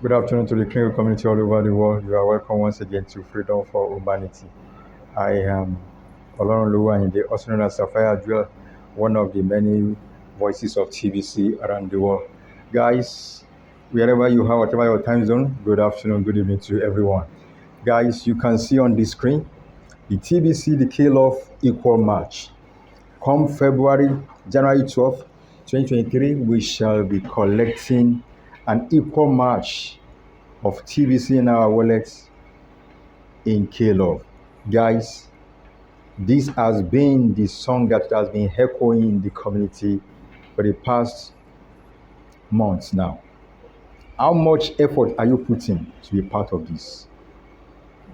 Good afternoon to the clinical community all over the world. You are welcome once again to Freedom for Humanity. I am Olorun Oluwayinde, also known as Sapphire Jewel, one of the many voices of TBC around the world. Guys, wherever you are, whatever your time zone, good afternoon, good evening to everyone. Guys, you can see on the screen the TBC, the K-Love Equal March. Come January 12th, 2023, we shall be collecting an equal match of TBC in our wallets in K-Love. Guys, this has been the song that has been echoing in the community for the past months now. How much effort are you putting to be part of this?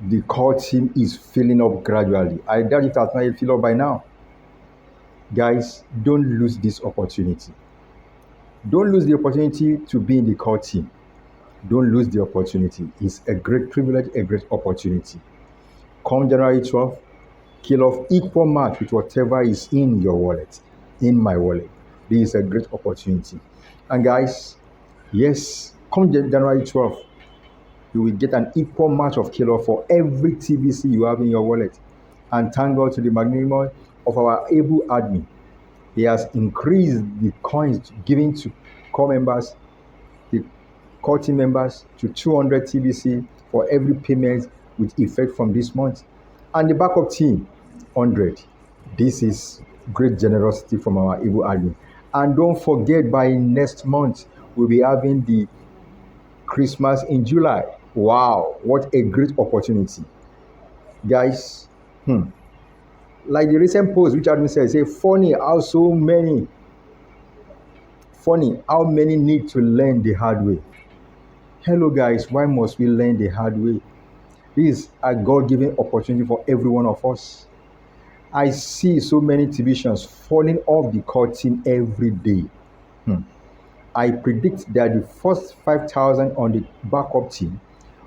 The core team is filling up gradually. I doubt it has not filled up by now. Guys, don't lose this opportunity. Don't lose the opportunity to be in the core team. Don't lose the opportunity. It's a great privilege, a great opportunity. Come January 12th, kill off equal match with whatever is in your wallet, in my wallet. This is a great opportunity. And guys, yes, come January 12th, you will get an equal match of kill off for every TBC you have in your wallet. And thank God to the magnanimity of our able admin. He has increased the coins given to core members, the core team members, to 200 TBC for every payment with effect from this month. And the backup team, 100. This is great generosity from our able admin. And don't forget, by next month, we'll be having the Christmas in July. Wow, what a great opportunity. Guys, like the recent post which admin said, say, funny how many need to learn the hard way. Hello guys, why must we learn the hard way? This is a God-given opportunity for every one of us. I see so many TBCians falling off the core team every day. I predict that the first 5,000 on the backup team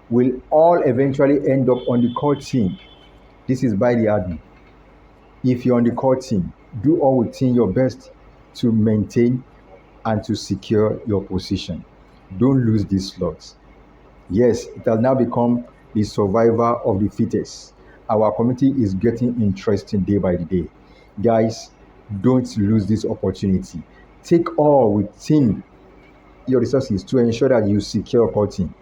will all eventually end up on the core team. This is by the admin. If you're on the core team, do all within your best to maintain and to secure your position. Don't lose these slots. Yes, it has now become the survivor of the fittest. Our community is getting interesting day by day. Guys, don't lose this opportunity. Take all within your resources to ensure that you secure your team.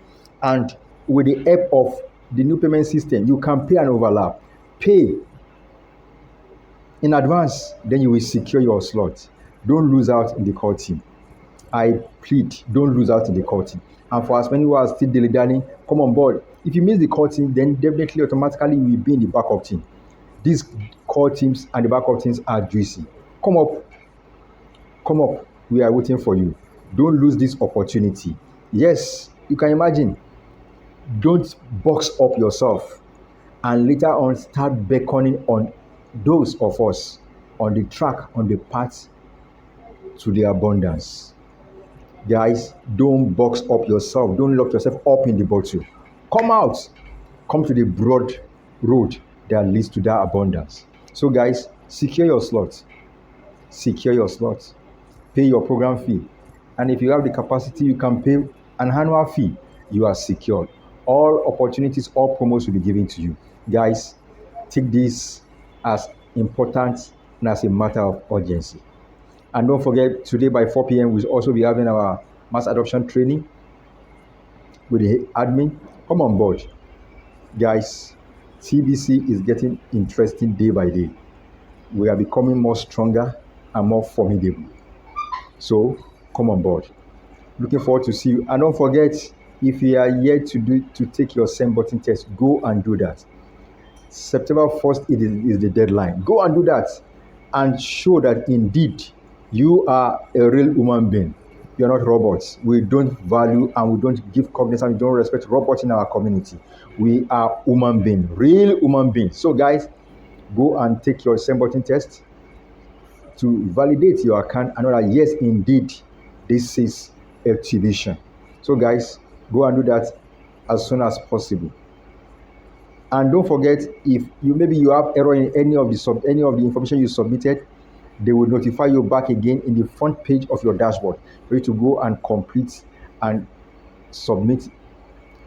And with the help of the new payment system, you can pay an overlap. Pay in advance, then you will secure your slot. Don't lose out in the core team. I plead, don't lose out in the core team. And for as many who are still dilly-dallying, come on board. If you miss the core team, then definitely automatically you will be in the backup team. These core teams and the backup teams are juicy. Come up. We are waiting for you. Don't lose this opportunity. Yes, you can imagine. Don't box up yourself and later on start beckoning on those of us on the track, on the path to the abundance. Guys, don't box up yourself. Don't lock yourself up in the bottle. Come out. Come to the broad road that leads to that abundance. So guys, secure your slots. Secure your slots. Pay your program fee. And if you have the capacity, you can pay an annual fee. You are secured. All opportunities, all promos will be given to you. Guys, take this as important and as a matter of urgency. And don't forget, today by 4 p.m., we'll also be having our mass adoption training with the admin. Come on board. Guys, TBC is getting interesting day by day. We are becoming more stronger and more formidable. So, come on board. Looking forward to see you. And don't forget, if you are yet to take your send button test, go and do that. September 1st is the deadline. Go and do that and show that indeed you are a real human being. You are not robots. We don't value and we don't give cognizance, we don't respect robots in our community. We are human beings, real human beings. So guys, go and take your send button test to validate your account and know that yes, indeed, this is activation. So guys, go and do that as soon as possible. And don't forget, if you have error in any of the information you submitted, they will notify you back again in the front page of your dashboard for you to go and complete and submit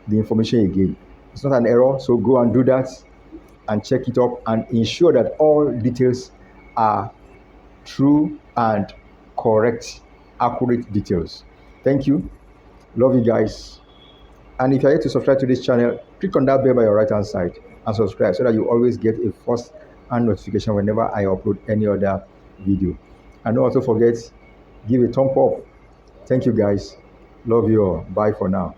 the information again. It's not an error, so go and do that and check it up and ensure that all details are true and correct, accurate details. Thank you. Love you guys. And if you're yet to subscribe to this channel, click on that bell by your right hand side and subscribe so that you always get a first hand notification whenever I upload any other video. And don't also forget, give a thumb up. Thank you guys. Love you all. Bye for now.